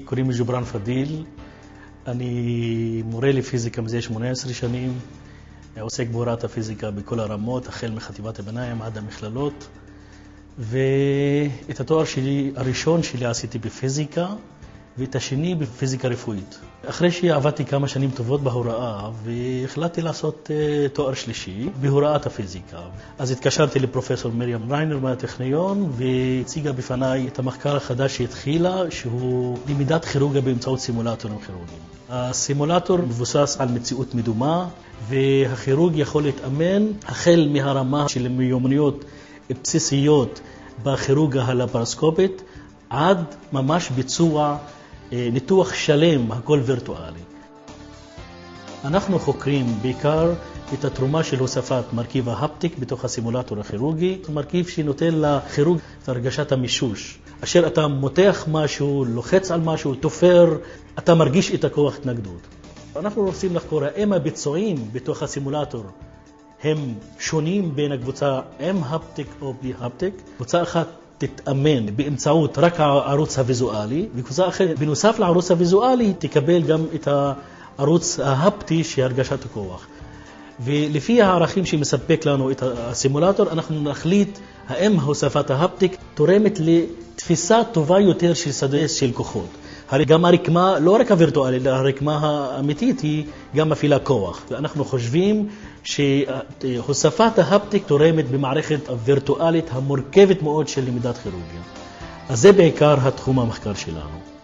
קוראים לי ג'ובראן פדיל, אני מורה לפיזיקה מזה 18 שנים, עוסק בהוראת הפיזיקה בכל הרמות, החל מחטיבת הביניים עד המכללות, ואת התואר שלי, הראשון שלי עשיתי בפיזיקה, ואת השני בפיזיקה רפואית. אחרי שעבדתי כמה שנים טובות בהוראה, והחלטתי לעשות תואר שלישי בהוראת הפיזיקה. אז התקשרתי לפרופסור מרים ריינר מהטכניון, והציגה בפניי את המחקר החדש שהתחילה, שהוא למידת כירורגיה באמצעות סימולטורים כירורגיים. הסימולטור מבוסס על מציאות מדומה, והכירורג יכול להתאמן החל מהרמה של מיומנויות בסיסיות בכירורגיה הלפרוסקופית, עד ממש ביצוע ניתוח שלם, הכל וירטואלי. אנחנו חוקרים בעיקר את התרומה של הוספת מרכיב ההפטיק בתוך הסימולטור הכירורגי, מרכיב שנותן לכירורג את הרגשת המישוש. אשר אתה מותח משהו, לוחץ על משהו, תופר, אתה מרגיש את הכוח התנגדות. אנחנו רוצים לחקור האם הביצועים בתוך הסימולטור הם שונים בין הקבוצה עם הפטיק או בלי הפטיק. קבוצה אחת תתאמן באמצעות רק הערוץ הוויזואלי, וקבוצה אחרת בנוסף לערוץ הוויזואלי תקבל גם את הערוץ ההפטי שהרגשת הכוח. ולפי הערכים שמספק לנו את הסימולטור, אנחנו נחליט האם הוספת ההפטיק תורמת לתפיסה טובה יותר של שדה של כוחות. הרי גם הרקמה, לא רק הווירטואלית, אלא הרקמה האמיתית היא גם מפעילה כוח. ואנחנו חושבים שהוספת ההפטיק תורמת במערכת הווירטואלית המורכבת מאוד של למידת כירורגיה. אז זה בעיקר התחום המחקר שלנו.